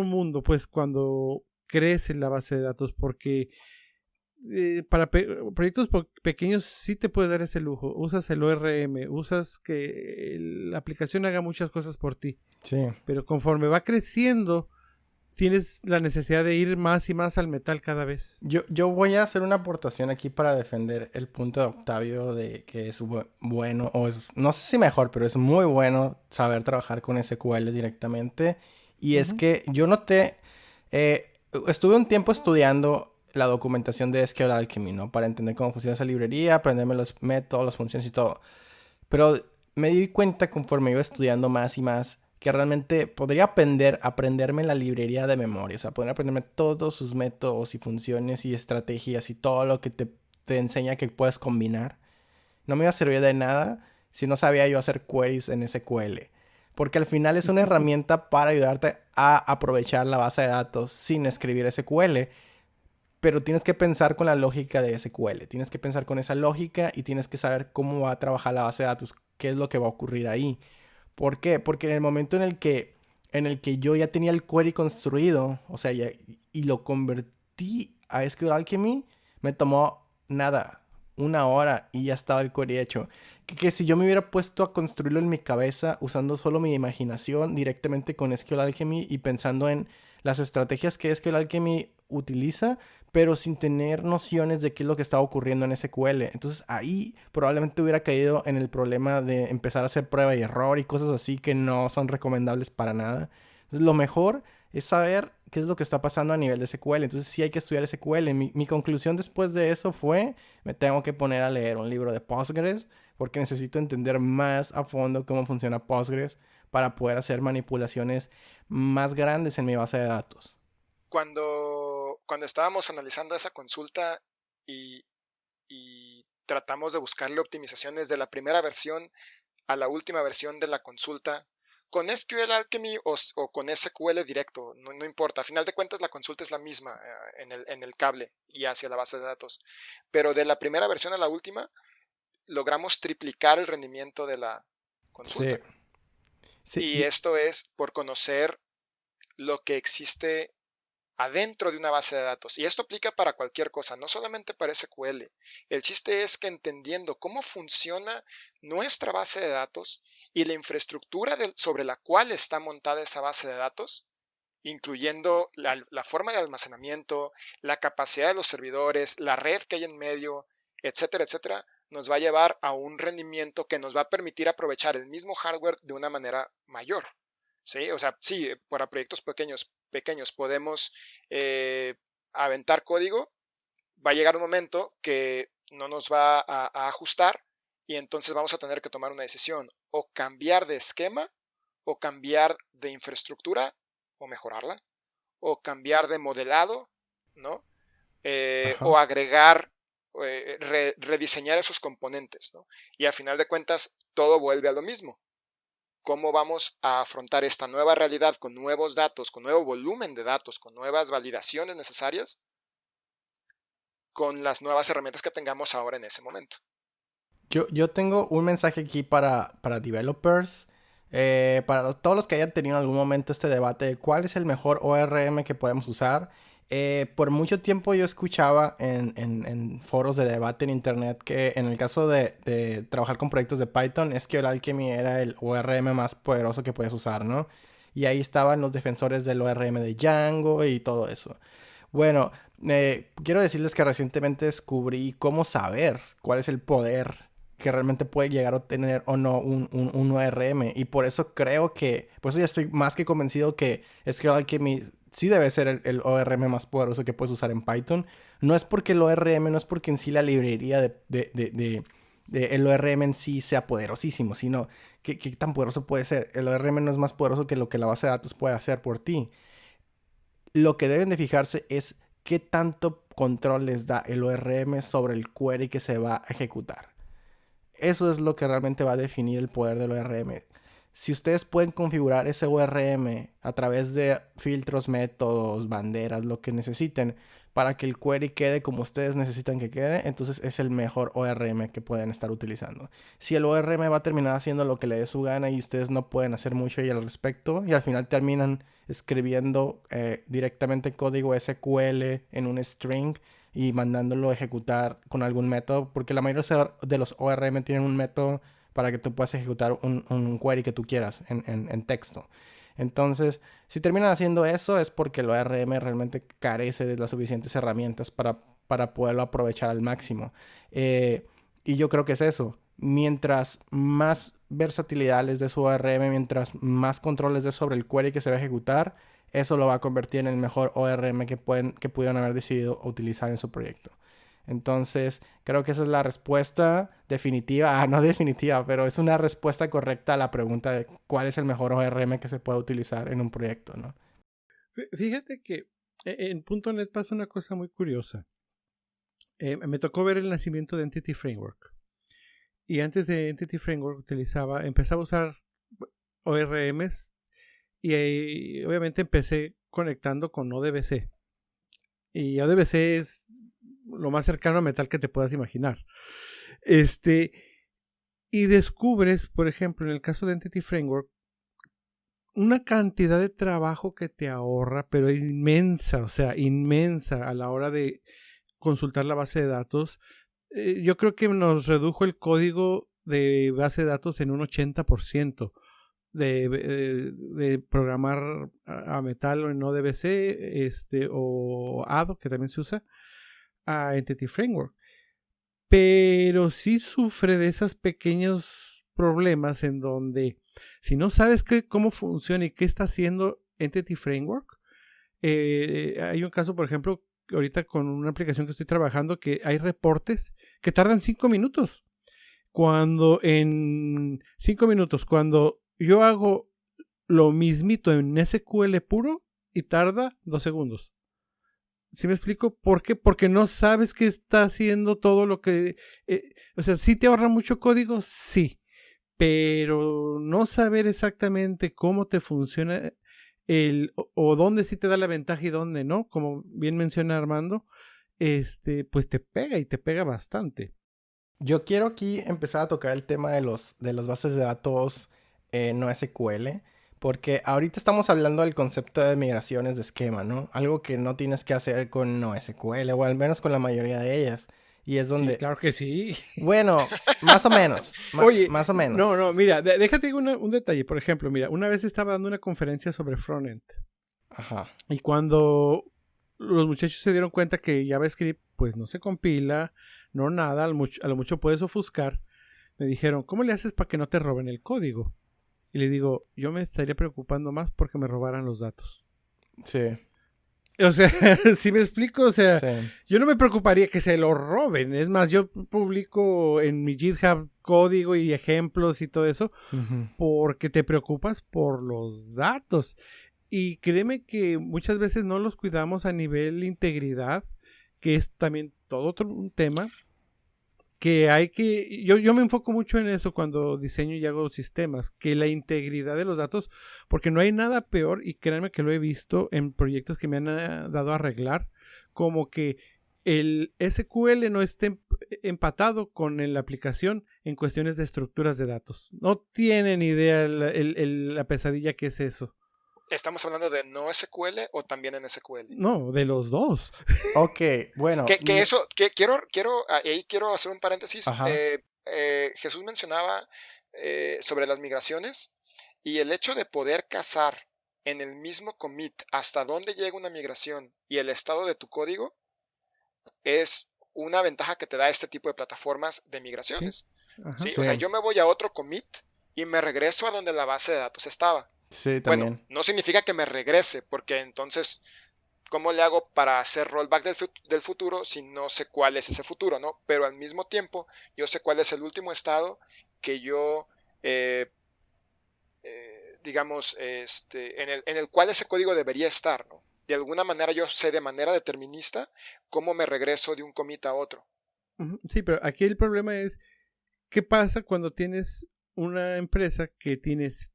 mundo pues cuando crece la base de datos porque para proyectos pequeños sí te puedes dar ese lujo. Usas el ORM, usas que la aplicación haga muchas cosas por ti. Sí. Pero conforme va creciendo, tienes la necesidad de ir más y más al metal cada vez. Yo voy a hacer una aportación aquí para defender el punto de Octavio de que es bueno, o es, no sé si mejor, pero es muy bueno saber trabajar con SQL directamente. Y es que yo noté, estuve un tiempo estudiando la documentación de SQL Alchemy, ¿no? Para entender cómo funciona esa librería, aprenderme los métodos, las funciones y todo. Pero me di cuenta conforme iba estudiando más y más que realmente podría aprenderme la librería de memoria. O sea, poder aprenderme todos sus métodos y funciones y estrategias y todo lo que te enseña que puedes combinar. No me iba a servir de nada si no sabía yo hacer queries en SQL. Porque al final es una herramienta para ayudarte a aprovechar la base de datos sin escribir SQL. Pero tienes que pensar con la lógica de SQL. Tienes que pensar con esa lógica y tienes que saber cómo va a trabajar la base de datos, qué es lo que va a ocurrir ahí. ¿Por qué? Porque en el momento en el que yo ya tenía el query construido, o sea, y lo convertí a SQL Alchemy, me tomó nada, una hora y ya estaba el query hecho. Que si yo me hubiera puesto a construirlo en mi cabeza usando solo mi imaginación directamente con SQL Alchemy y pensando en las estrategias que SQL Alchemy utiliza, pero sin tener nociones de qué es lo que estaba ocurriendo en SQL. Entonces ahí probablemente hubiera caído en el problema de empezar a hacer prueba y error y cosas así que no son recomendables para nada. Entonces lo mejor es saber qué es lo que está pasando a nivel de SQL. Entonces sí hay que estudiar SQL. Mi conclusión después de eso fue, me tengo que poner a leer un libro de Postgres porque necesito entender más a fondo cómo funciona Postgres para poder hacer manipulaciones más grandes en mi base de datos. Cuando estábamos analizando esa consulta y, y tratamos de buscarle optimizaciones de la primera versión a la última versión de la consulta, con SQL Alchemy o con SQL directo, no importa. A final de cuentas, la consulta es la misma en el cable y hacia la base de datos. Pero de la primera versión a la última, logramos triplicar el rendimiento de la Sí, consulta. sí, Y esto es por conocer lo que existe adentro de una base de datos. Y esto aplica para cualquier cosa, no solamente para SQL. El chiste es que entendiendo cómo funciona nuestra base de datos y la infraestructura sobre la cual está montada esa base de datos, incluyendo la forma de almacenamiento, la capacidad de los servidores, la red que hay en medio, etcétera, etcétera, nos va a llevar a un rendimiento que nos va a permitir aprovechar el mismo hardware de una manera mayor. ¿Sí? O sea, sí, para proyectos pequeños podemos aventar código, va a llegar un momento que no nos va a ajustar y entonces vamos a tener que tomar una decisión, o cambiar de esquema, o cambiar de infraestructura, o mejorarla, o cambiar de modelado, ¿no? O ajá. agregar, rediseñar esos componentes, ¿no? Y a final de cuentas, todo vuelve a lo mismo. ¿Cómo vamos a afrontar esta nueva realidad con nuevos datos, con nuevo volumen de datos, con nuevas validaciones necesarias? con las nuevas herramientas que tengamos ahora en ese momento. Yo tengo un mensaje aquí para developers. Todos los que hayan tenido en algún momento este debate de cuál es el mejor ORM que podemos usar. Por mucho tiempo yo escuchaba en foros de debate en internet que en el caso de trabajar con proyectos de Python, SQL Alchemy era el ORM más poderoso que puedes usar, ¿no? Y ahí estaban los defensores del ORM de Django y todo eso. Bueno, quiero decirles que recientemente descubrí cómo saber cuál es el poder que realmente puede llegar a tener o no un ORM. Y por eso por eso ya estoy más que convencido que SQL Alchemy sí debe ser el ORM más poderoso que puedes usar en Python. No es porque el ORM, no es porque en sí la librería el ORM en sí sea poderosísimo, sino que tan poderoso puede ser. El ORM no es más poderoso que lo que la base de datos puede hacer por ti. Lo que deben de fijarse es qué tanto control les da el ORM sobre el query que se va a ejecutar. Eso es lo que realmente va a definir el poder del ORM. Si ustedes pueden configurar ese ORM a través de filtros, métodos, banderas, lo que necesiten, para que el query quede como ustedes necesitan que quede, entonces es el mejor ORM que pueden estar utilizando. Si el ORM va a terminar haciendo lo que le dé su gana y ustedes no pueden hacer mucho ahí al respecto, y al final terminan escribiendo directamente código SQL en un string y mandándolo a ejecutar con algún método, porque la mayoría de los ORM tienen un método para que tú puedas ejecutar un query que tú quieras en texto. Entonces, si terminan haciendo eso es porque el ORM realmente carece de las suficientes herramientas para poderlo aprovechar al máximo. Y yo creo que es eso. Mientras más versatilidad les dé su ORM, mientras más control les dé sobre el query que se va a ejecutar, eso lo va a convertir en el mejor ORM que pudieron haber decidido utilizar en su proyecto. Entonces, creo que esa es la respuesta definitiva, no definitiva, pero es una respuesta correcta a la pregunta de cuál es el mejor ORM que se puede utilizar en un proyecto, ¿no? Fíjate que en .NET pasa una cosa muy curiosa. Me tocó ver el nacimiento de Entity Framework. Y antes de Entity Framework empezaba a usar ORMs y obviamente empecé conectando con ODBC. Y ODBC es lo más cercano a metal que te puedas imaginar. Y descubres, por ejemplo, en el caso de Entity Framework, una cantidad de trabajo que te ahorra, pero inmensa, o sea, inmensa a la hora de consultar la base de datos. Yo creo que nos redujo el código de base de datos en un 80% de programar a metal o en ODBC o ADO, que también se usa, a Entity Framework. Pero sí sufre de esos pequeños problemas en donde si no sabes cómo funciona y qué está haciendo Entity Framework, hay un caso, por ejemplo, ahorita con una aplicación que estoy trabajando, que hay reportes que tardan 5 minutos. Cuando en 5 minutos, cuando yo hago lo mismito en SQL puro y tarda 2 segundos. ¿Sí me explico? ¿Por qué? Porque no sabes que está haciendo todo lo que... o sea, ¿sí te ahorra mucho código? Sí. Pero no saber exactamente cómo te funciona o dónde sí te da la ventaja y dónde no, como bien menciona Armando, pues te pega y te pega bastante. Yo quiero aquí empezar a tocar el tema de las bases de datos no SQL, porque ahorita estamos hablando del concepto de migraciones de esquema, ¿no? Algo que no tienes que hacer con no SQL, o al menos con la mayoría de ellas. Y es donde... Sí, claro que sí. Bueno, más o menos. Oye, más o menos. No, mira, déjate un detalle. Por ejemplo, mira, una vez estaba dando una conferencia sobre frontend. Ajá. Y cuando los muchachos se dieron cuenta que JavaScript pues no se compila, no nada, a lo mucho puedes ofuscar, me dijeron, ¿cómo le haces para que no te roben el código? Y le digo, yo me estaría preocupando más porque me robaran los datos. Sí. O sea, ¿sí me explico? O sea, Sí. yo no me preocuparía que se lo roben. Es más, yo publico en mi GitHub código y ejemplos y todo eso porque te preocupas por los datos. Y créeme que muchas veces no los cuidamos a nivel integridad, que es también todo otro un tema que hay que... Yo me enfoco mucho en eso cuando diseño y hago sistemas, que la integridad de los datos, porque no hay nada peor, y créanme que lo he visto en proyectos que me han dado a arreglar, como que el SQL no esté empatado con la aplicación en cuestiones de estructuras de datos. No tienen idea la pesadilla que es eso. ¿Estamos hablando de no SQL o también en SQL? No, de los dos. Ok, bueno. Que eso, que ahí quiero hacer un paréntesis. Ajá. Jesús mencionaba sobre las migraciones y el hecho de poder cazar en el mismo commit hasta dónde llega una migración y el estado de tu código es una ventaja que te da este tipo de plataformas de Sí. migraciones. Ajá. ¿Sí? Sí. O sea, yo me voy a otro commit y me regreso a donde la base de datos estaba. Sí, Bueno, también. no significa que me regrese, porque entonces, ¿cómo le hago para hacer rollback del futuro si no sé cuál es ese futuro, ¿no? Pero al mismo tiempo, yo sé cuál es el último estado que yo, eh, digamos, en el cual ese código debería estar, ¿no? De alguna manera yo sé de manera determinista cómo me regreso de un commit a otro. Ujú. Sí, pero aquí el problema es, ¿qué pasa cuando tienes una empresa que tienes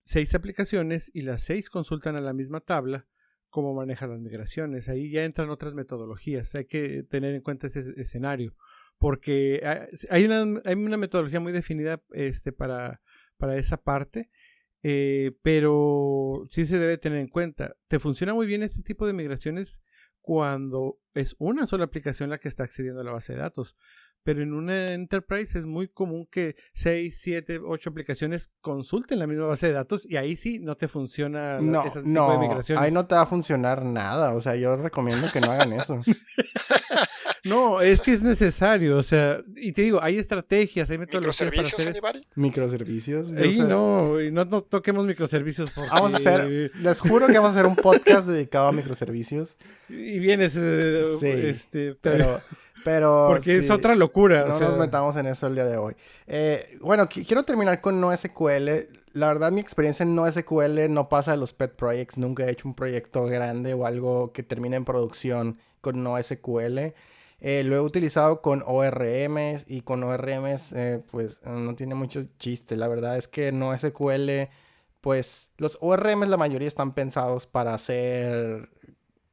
6 aplicaciones y las 6 consultan a la misma tabla? ¿Cómo maneja las migraciones? Ahí ya entran otras metodologías. Hay que tener en cuenta ese escenario. Porque hay una metodología muy definida para esa parte. Pero sí se debe tener en cuenta. Te funciona muy bien este tipo de migraciones cuando es una sola aplicación la que está accediendo a la base de datos. Pero en una enterprise es muy común que 6, 7, 8 aplicaciones consulten la misma base de datos y ahí sí no te funciona No, ese tipo de no, ahí no migraciones. te va a funcionar nada. O sea, yo recomiendo que no hagan eso. No, es que es necesario, o sea, y te digo, hay estrategias, hay metodologías para ¿Microservicios, hacer eso. anybody? Microservicios, yo Ahí sé. no, y no toquemos microservicios Vamos a hacer, porque les juro que vamos a hacer un podcast dedicado a microservicios. y vienes Sí, pero porque es sí, otra locura, o no nos sea, metamos en eso el día de hoy. Bueno, quiero terminar con NoSQL. La verdad, mi experiencia en NoSQL no pasa de los pet projects. Nunca he hecho un proyecto grande o algo que termine en producción con NoSQL. Lo he utilizado con ORMs y con ORMs pues no tiene mucho chiste. La verdad es que NoSQL, pues los ORMs la mayoría están pensados para hacer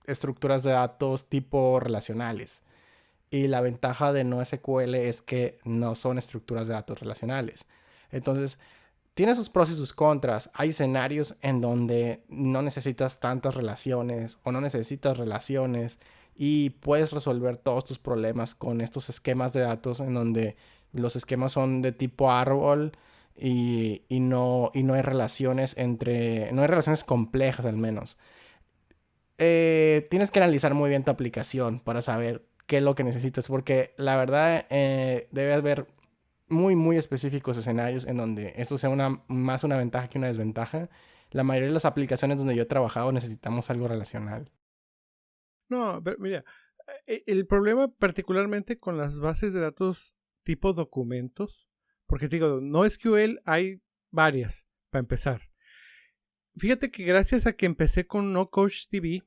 estructuras de datos tipo relacionales. Y la ventaja de NoSQL es que no son estructuras de datos relacionales. Entonces, tiene sus pros y sus contras. Hay escenarios en donde no necesitas tantas relaciones o no necesitas relaciones y puedes resolver todos tus problemas con estos esquemas de datos en donde los esquemas son de tipo árbol y no hay relaciones no hay relaciones complejas al menos. Tienes que analizar muy bien tu aplicación para saber qué es lo que necesitas, porque la verdad debe haber muy específicos escenarios en donde esto sea más una ventaja que una desventaja. La mayoría de las aplicaciones donde yo he trabajado necesitamos algo relacional. no, pero mira, el problema particularmente con las bases de datos tipo documentos, porque te digo, no SQL hay varias, para empezar. Fíjate que gracias a que empecé con No Coach TV,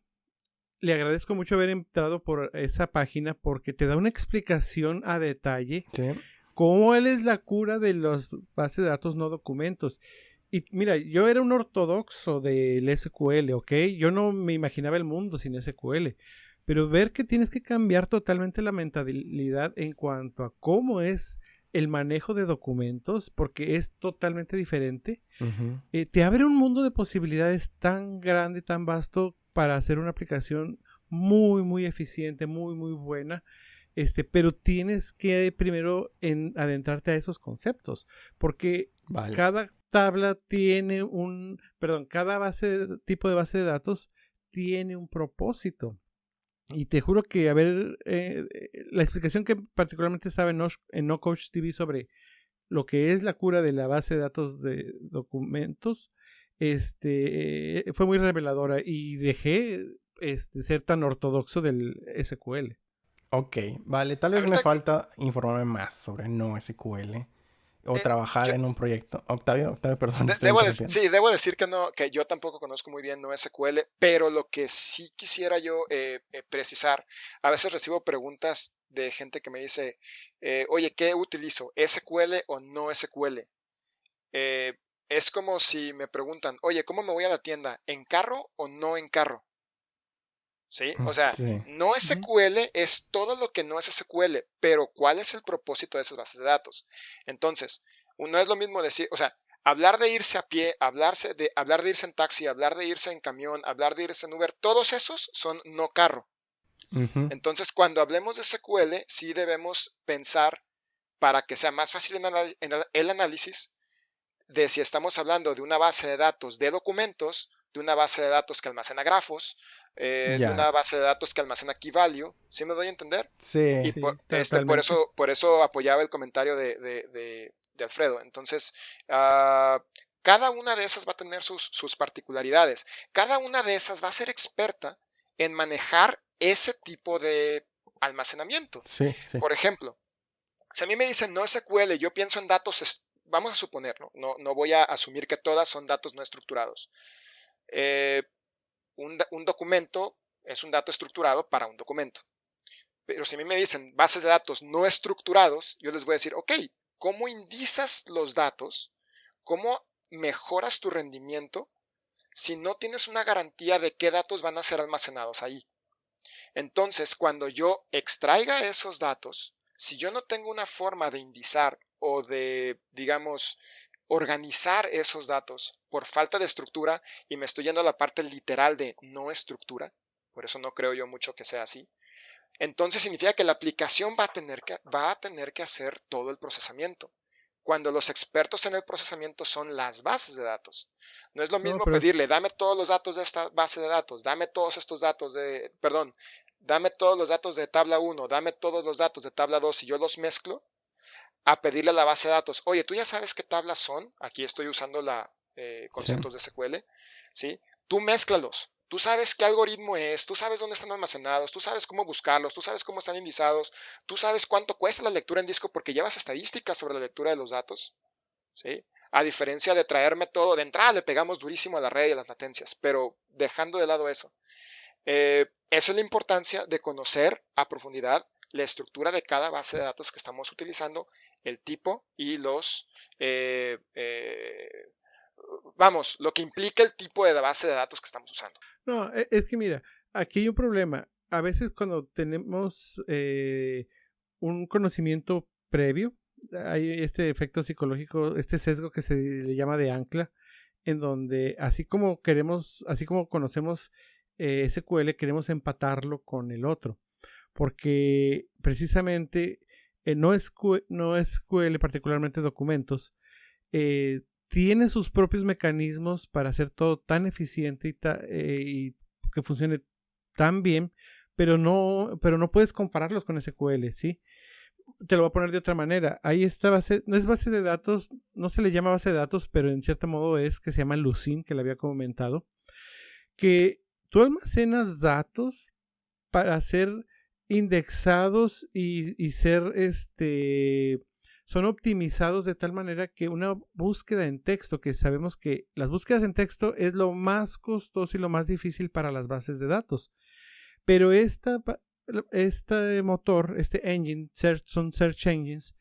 le agradezco mucho haber entrado por esa página porque te da una explicación a detalle Sí. cuál es la cura de las bases de datos no documentos. Y mira, yo era un ortodoxo del SQL, ¿ok? Yo no me imaginaba el mundo sin SQL. Pero ver que tienes que cambiar totalmente la mentalidad en cuanto a cómo es el manejo de documentos, porque es totalmente diferente, Ujú. te abre un mundo de posibilidades tan grande, tan vasto para hacer una aplicación muy eficiente, muy buena. Pero tienes que primero adentrarte a esos conceptos, porque Vale. cada tabla tiene cada tipo de base de datos tiene un propósito. Y te juro que, la explicación que particularmente estaba en No Coach TV sobre lo que es la cura de la base de datos de documentos, fue muy reveladora y dejé ser tan ortodoxo del SQL. Ok, vale. Tal vez me Ahorita, falta informarme más sobre NoSQL o trabajar yo, en un proyecto. Octavio, perdón, te estoy interrumpiendo. sí, debo decir que no, que yo tampoco conozco muy bien NoSQL, pero lo que sí quisiera yo precisar, a veces recibo preguntas de gente que me dice, oye, ¿qué utilizo? ¿SQL o no SQL? Eh, es como si me preguntan, oye, ¿cómo me voy a la tienda? ¿En carro o no en carro? ¿sí? O sea, Sí. no SQL es todo lo que no es SQL, pero ¿cuál es el propósito de esas bases de datos? Entonces, no es lo mismo decir, o sea, hablar de irse a pie, hablar de irse en taxi, hablar de irse en camión, hablar de irse en Uber, todos esos son no carro. Ujú. Entonces, cuando hablemos de SQL, sí debemos pensar para que sea más fácil el análisis de si estamos hablando de una base de datos de documentos, de una base de datos que almacena grafos, de Ya. una base de datos que almacena key value. ¿Sí me doy a entender? Y Sí. Sí, por totalmente. eso apoyaba el comentario de Alfredo. Entonces, ah, cada una de esas va a tener sus particularidades. Cada una de esas va a ser experta en manejar ese tipo de almacenamiento. Sí, sí. Por ejemplo, si a mí me dicen no SQL, yo pienso en datos, vamos a suponerlo, no voy a asumir que todas son datos no estructurados. Eh, un documento es un dato estructurado para un documento. Pero si a mí me dicen bases de datos no estructurados, yo les voy a decir, ok, ¿cómo indizas los datos? ¿Cómo mejoras tu rendimiento si no tienes una garantía de qué datos van a ser almacenados ahí? Entonces, cuando yo extraiga esos datos, si yo no tengo una forma de indizar o de, digamos, organizar esos datos por falta de estructura, y me estoy yendo a la parte literal de no estructura, por eso no creo yo mucho que sea así, entonces significa que la aplicación va a tener que hacer todo el procesamiento, cuando los expertos en el procesamiento son las bases de datos. No es lo No, mismo pero pedirle, dame todos los datos de esta base de datos, dame todos estos datos perdón, dame todos los datos de tabla 1, dame todos los datos de tabla 2 y yo los mezclo, a pedirle a la base de datos, oye, tú ya sabes qué tablas son, aquí estoy usando Sí. conceptos de SQL, ¿sí? Tú mézclalos, tú sabes qué algoritmo es, tú sabes dónde están almacenados, tú sabes cómo buscarlos, tú sabes cómo están indizados, tú sabes cuánto cuesta la lectura en disco porque llevas estadísticas sobre la lectura de los datos, ¿sí? A diferencia de traerme todo, de entrada le pegamos durísimo a la red y a las latencias, pero dejando de lado eso. Esa es la importancia de conocer a profundidad la estructura de cada base de datos que estamos utilizando, el tipo y vamos, lo que implica el tipo de base de datos que estamos usando. no, es que mira, aquí hay un problema. A veces cuando tenemos un conocimiento previo, hay este efecto psicológico, este sesgo que se le llama de ancla, en donde así como conocemos SQL, queremos empatarlo con el otro, porque precisamente no SQL, particularmente documentos, tiene sus propios mecanismos para hacer todo tan eficiente y que funcione tan bien, pero no puedes compararlos con SQL, ¿sí? Te lo voy a poner de otra manera. Ahí esta base, no es base de datos, no se le llama base de datos, pero en cierto modo es, que se llama Lucene, que le había comentado, que tú almacenas datos para ser indexados y ser son optimizados de tal manera que una búsqueda en texto, que sabemos que las búsquedas en texto es lo más costoso y lo más difícil para las bases de datos, pero este motor, este engine, son search engines,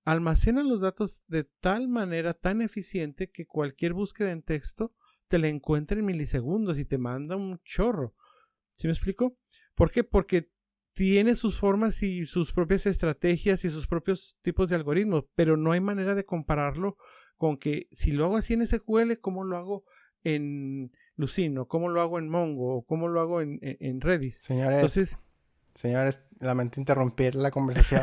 almacenan los datos de tal manera tan eficiente que cualquier búsqueda en texto te la encuentra en milisegundos y te manda un chorro. ¿Sí me explico? ¿Por qué? Porque tiene sus formas y sus propias estrategias y sus propios tipos de algoritmos, pero no hay manera de compararlo con que si lo hago así en SQL, ¿cómo lo hago en Lucene? ¿Cómo lo hago en Mongo? ¿O cómo lo hago en Redis? Señores, Entonces, lamento interrumpir la conversación,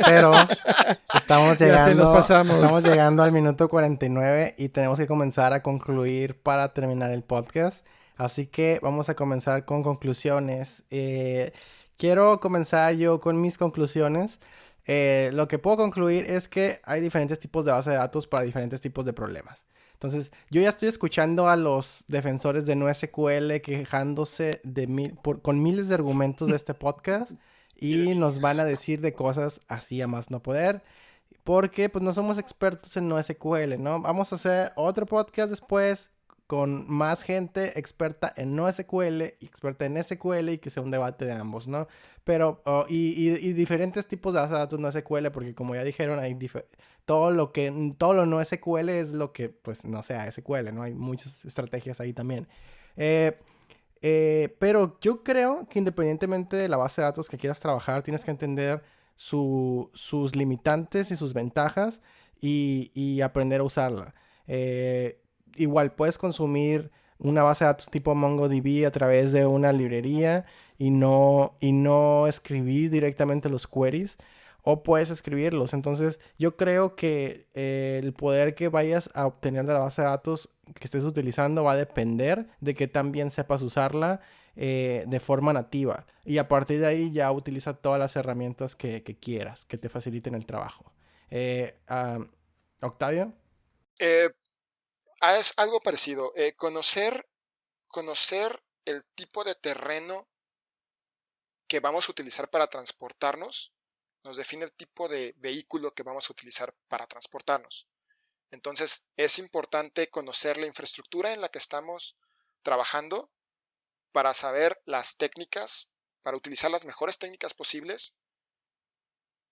pero nos pasamos. estamos llegando al minuto 49 y tenemos que comenzar a concluir para terminar el podcast. Así que vamos a comenzar con conclusiones. Quiero comenzar yo con mis conclusiones. Lo que puedo concluir es que hay diferentes tipos de base de datos para diferentes tipos de problemas. Entonces, yo ya estoy escuchando a los defensores de NoSQL quejándose con miles de argumentos de este podcast y nos van a decir de cosas así a más no poder. Porque pues no somos expertos en NoSQL, ¿no? Vamos a hacer otro podcast después con más gente experta en NoSQL y experta en SQL y que sea un debate de ambos, ¿no? Pero, y diferentes tipos de bases de datos NoSQL, porque como ya dijeron, hay todo lo no SQL es lo que pues no sea SQL, ¿no? Hay muchas estrategias ahí también. Pero yo creo que independientemente de la base de datos que quieras trabajar, tienes que entender sus limitantes y sus ventajas y aprender a usarla. Igual puedes consumir una base de datos tipo MongoDB a través de una librería y no escribir directamente los queries. O puedes escribirlos. Entonces, yo creo que el poder que vayas a obtener de la base de datos que estés utilizando va a depender de que también sepas usarla de forma nativa. Y a partir de ahí ya utiliza todas las herramientas que quieras, que te faciliten el trabajo. Octavio. Eh, es algo parecido. Conocer el tipo de terreno que vamos a utilizar para transportarnos nos define el tipo de vehículo que vamos a utilizar para transportarnos. Entonces, es importante conocer la infraestructura en la que estamos trabajando para saber las técnicas, para utilizar las mejores técnicas posibles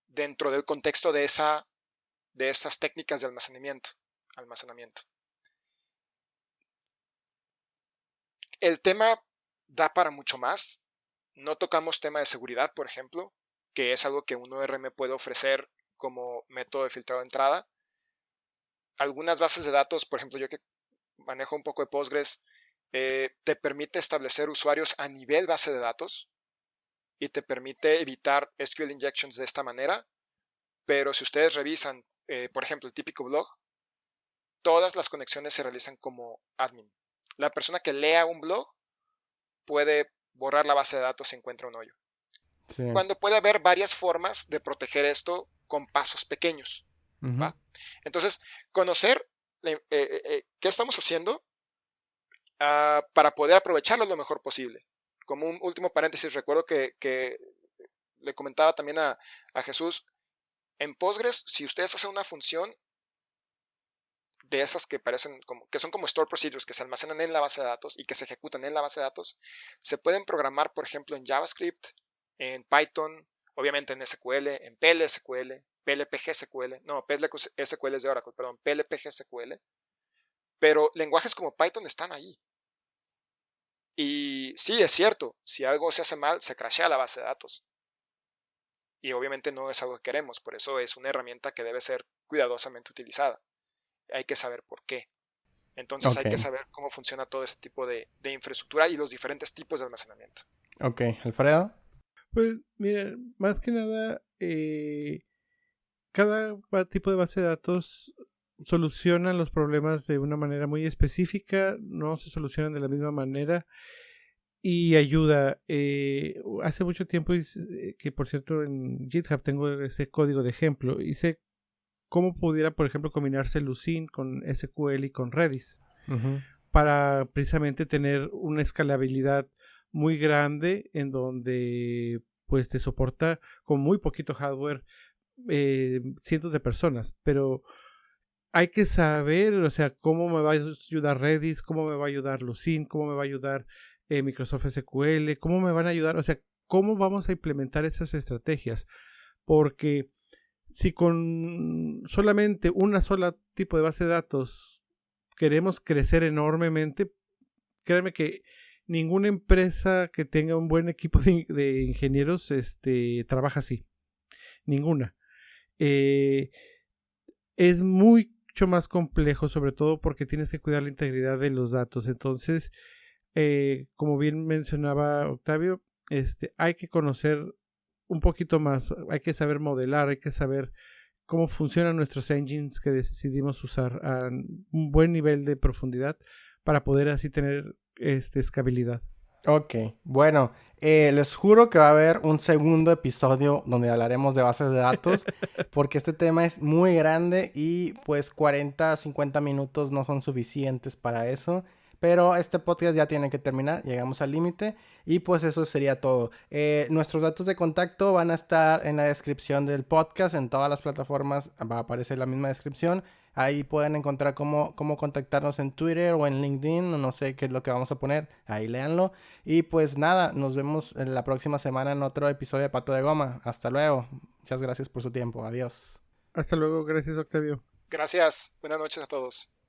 dentro del contexto de esas técnicas de almacenamiento. El tema da para mucho más. No tocamos tema de seguridad, por ejemplo, que es algo que un ORM puede ofrecer como método de filtrado de entrada. Algunas bases de datos, por ejemplo, yo que manejo un poco de Postgres, te permite establecer usuarios a nivel base de datos y te permite evitar SQL injections de esta manera. Pero si ustedes revisan, por ejemplo, el típico blog, todas las conexiones se realizan como admin. La persona que lea un blog puede borrar la base de datos si encuentra un hoyo. Sí. Cuando puede haber varias formas de proteger esto con pasos pequeños. ¿Va? Entonces, conocer qué estamos haciendo para poder aprovecharlo lo mejor posible. Como un último paréntesis, recuerdo que le comentaba también a Jesús, en Postgres, si ustedes hacen una función de esas que son como store procedures, que se almacenan en la base de datos y que se ejecutan en la base de datos, se pueden programar, por ejemplo, en JavaScript, en Python, obviamente en SQL, en PLSQL, PLPGSQL, no, PLSQL es de Oracle, perdón, PLPGSQL, pero lenguajes como Python están ahí. Y sí, es cierto, si algo se hace mal, se crashea la base de datos. Y obviamente no es algo que queremos, por eso es una herramienta que debe ser cuidadosamente utilizada. Hay que saber por qué. Entonces hay que saber cómo funciona todo ese tipo de infraestructura y los diferentes tipos de almacenamiento. Ok, Alfredo. Pues mira, más que nada, cada tipo de base de datos soluciona los problemas de una manera muy específica, no se solucionan de la misma manera y ayuda. Hace mucho tiempo, que por cierto en GitHub tengo ese código de ejemplo, hice cómo pudiera, por ejemplo, combinarse Lucene con SQL y con Redis para precisamente tener una escalabilidad muy grande en donde pues te soporta con muy poquito hardware cientos de personas, pero hay que saber, o sea, cómo me va a ayudar Redis, cómo me va a ayudar Lucene, cómo me va a ayudar Microsoft SQL, cómo me van a ayudar, o sea, cómo vamos a implementar esas estrategias, porque si con solamente una sola tipo de base de datos queremos crecer enormemente, créanme que ninguna empresa que tenga un buen equipo de ingenieros trabaja así. Ninguna. Es mucho más complejo, sobre todo porque tienes que cuidar la integridad de los datos. Entonces, como bien mencionaba Octavio, hay que conocer un poquito más, hay que saber modelar, hay que saber cómo funcionan nuestros engines que decidimos usar a un buen nivel de profundidad para poder así tener escalabilidad. Ok, bueno, les juro que va a haber un segundo episodio donde hablaremos de bases de datos porque este tema es muy grande y pues 40, 50 minutos no son suficientes para eso. Pero este podcast ya tiene que terminar, llegamos al límite y pues eso sería todo. Nuestros datos de contacto van a estar en la descripción del podcast, en todas las plataformas va a aparecer la misma descripción. Ahí pueden encontrar cómo contactarnos en Twitter o en LinkedIn, no sé qué es lo que vamos a poner, ahí léanlo. Y pues nada, nos vemos la próxima semana en otro episodio de Pato de Goma. Hasta luego, muchas gracias por su tiempo, adiós. Hasta luego, gracias Octavio. Gracias, buenas noches a todos.